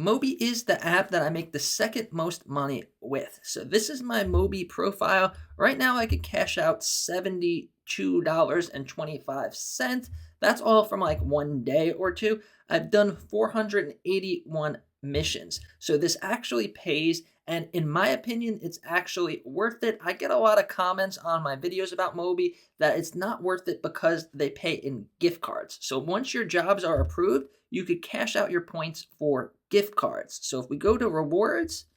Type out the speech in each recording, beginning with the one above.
Mobee is the app that I make the second most money with. So this is my Mobee profile. Right now I could cash out $72.25. That's all from like one day or two. I've done 481 missions. So this actually pays, and in my opinion, it's actually worth it. I get a lot of comments on my videos about Mobee that it's not worth it because they pay in gift cards. So once your jobs are approved, you could cash out your points for gift cards. So if we go to rewards,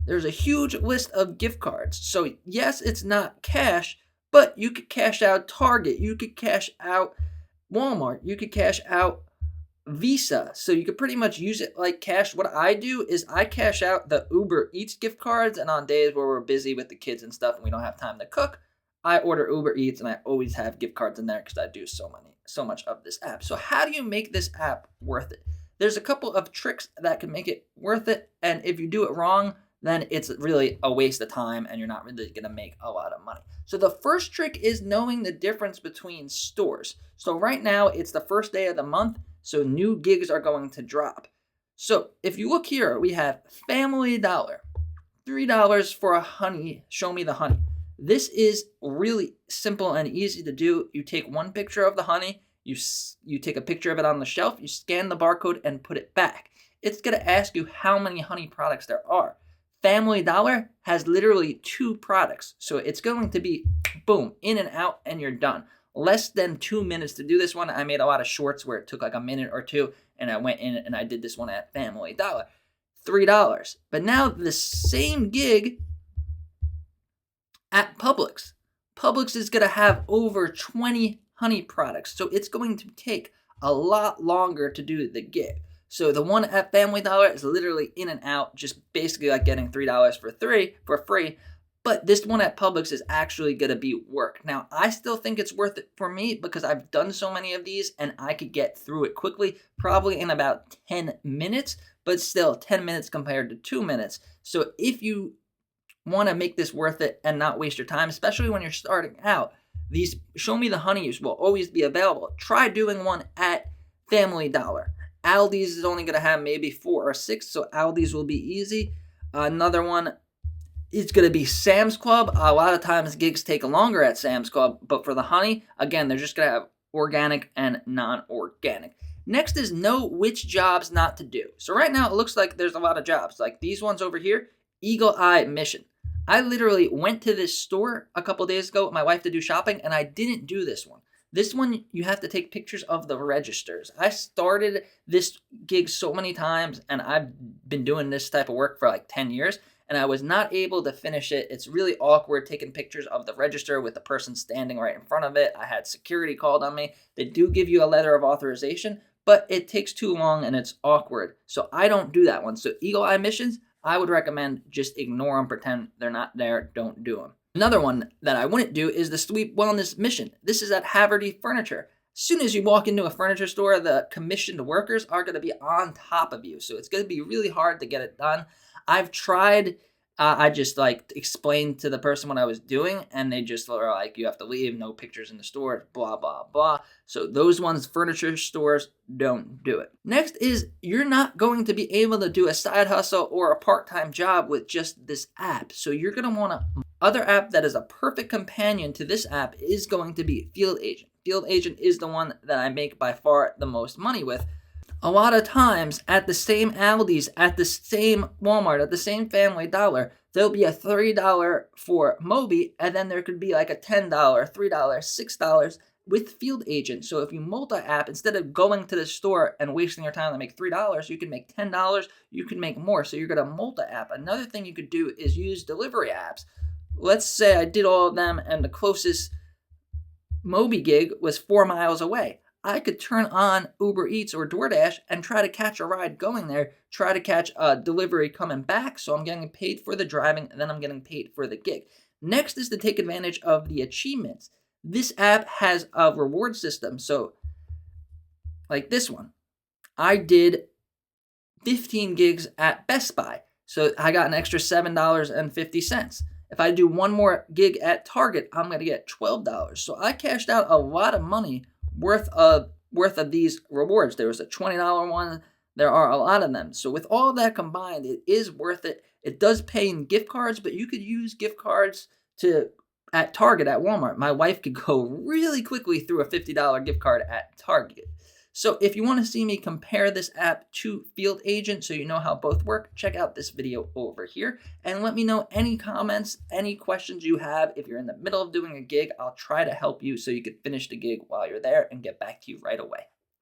there's a huge list of gift cards. So yes, it's not cash, but you could cash out Target, you could cash out Walmart, you could cash out Visa. So you could pretty much use it like cash. What I do is I cash out the Uber Eats gift cards, and on days where we're busy with the kids and stuff and we don't have time to cook, I order Uber Eats, and I always have gift cards in there because I do so much of this app. So how do you make this app worth it? There's a couple of tricks that can make it worth it, and if you do it wrong, then it's really a waste of time and you're not really going to make a lot of money. So the first trick is knowing the difference between stores. So right now it's the first day of the month, so new gigs are going to drop. So if you look here, we have Family Dollar, $3 for a honey, show me the honey. This is really simple and easy to do. You take one picture of the honey, you take a picture of it on the shelf, you scan the barcode and put it back. It's going to ask you how many honey products there are. Family Dollar has literally 2 products. So it's going to be, boom, in and out, and you're done. Less than 2 minutes to do this one. I made a lot of shorts where it took like a minute or two, and I went in and I did this one at Family Dollar. $3. But now the same gig at Publix. Publix is going to have over 20 honey products. So it's going to take a lot longer to do the gig. So the one at Family Dollar is literally in and out, just basically like getting $3 for free. But this one at Publix is actually going to be work. Now, I still think it's worth it for me because I've done so many of these and I could get through it quickly, probably in about 10 minutes, but still 10 minutes compared to 2 minutes. So if you want to make this worth it and not waste your time, especially when you're starting out, these Show Me the Honeys will always be available. Try doing one at Family Dollar. Aldi's is only going to have maybe 4 or 6, so Aldi's will be easy. Another one is going to be Sam's Club. A lot of times gigs take longer at Sam's Club, but for the honey, again, they're just going to have organic and non-organic. Next is know which jobs not to do. So right now it looks like there's a lot of jobs. Like these ones over here, Eagle Eye Mission. I literally went to this store a couple days ago with my wife to do shopping, and I didn't do this one. This one, you have to take pictures of the registers. I started this gig so many times, and I've been doing this type of work for like 10 years, and I was not able to finish it. It's really awkward taking pictures of the register with the person standing right in front of it. I had security called on me. They do give you a letter of authorization, but it takes too long and it's awkward. So I don't do that one. So Eagle Eye Missions, I would recommend just ignore them, pretend they're not there, don't do them. Another one that I wouldn't do is the Sweet Wellness Mission. This is at Haverty Furniture. As soon as you walk into a furniture store, the commissioned workers are going to be on top of you. So it's going to be really hard to get it done. I've tried, I just like explained to the person what I was doing, and they just were like, you have to leave, no pictures in the store, blah, blah, blah. So those ones, furniture stores, don't do it. Next is you're not going to be able to do a side hustle or a part-time job with just this app. So you're going to want to... Other app that is a perfect companion to this app is going to be Field Agent. Field Agent is the one that I make by far the most money with. A lot of times at the same Aldi's, at the same Walmart, at the same Family Dollar, there'll be a $3 for Mobee, and then there could be like a $10, $3, $6 with Field Agent. So if you multi-app, instead of going to the store and wasting your time to make $3, you can make $10, you can make more. So you're going to multi-app. Another thing you could do is use delivery apps. Let's say I did all of them and the closest Mobee gig was 4 miles away. I could turn on Uber Eats or DoorDash and try to catch a ride going there, try to catch a delivery coming back, so I'm getting paid for the driving, and then I'm getting paid for the gig. Next is to take advantage of the achievements. This app has a reward system, so like this one. I did 15 gigs at Best Buy, so I got an extra $7.50. If I do one more gig at Target, I'm going to get $12. So I cashed out a lot of money worth of these rewards. There was a $20 one There are a lot of them. So with all of that combined, it is worth it. It does pay in gift cards, but you could use gift cards to at Target, at Walmart. My wife could go really quickly through a $50 gift card at Target. So if you want to see me compare this app to Field Agent so you know how both work, check out this video over here and let me know any comments, any questions you have. If you're in the middle of doing a gig, I'll try to help you so you can finish the gig while you're there and get back to you right away.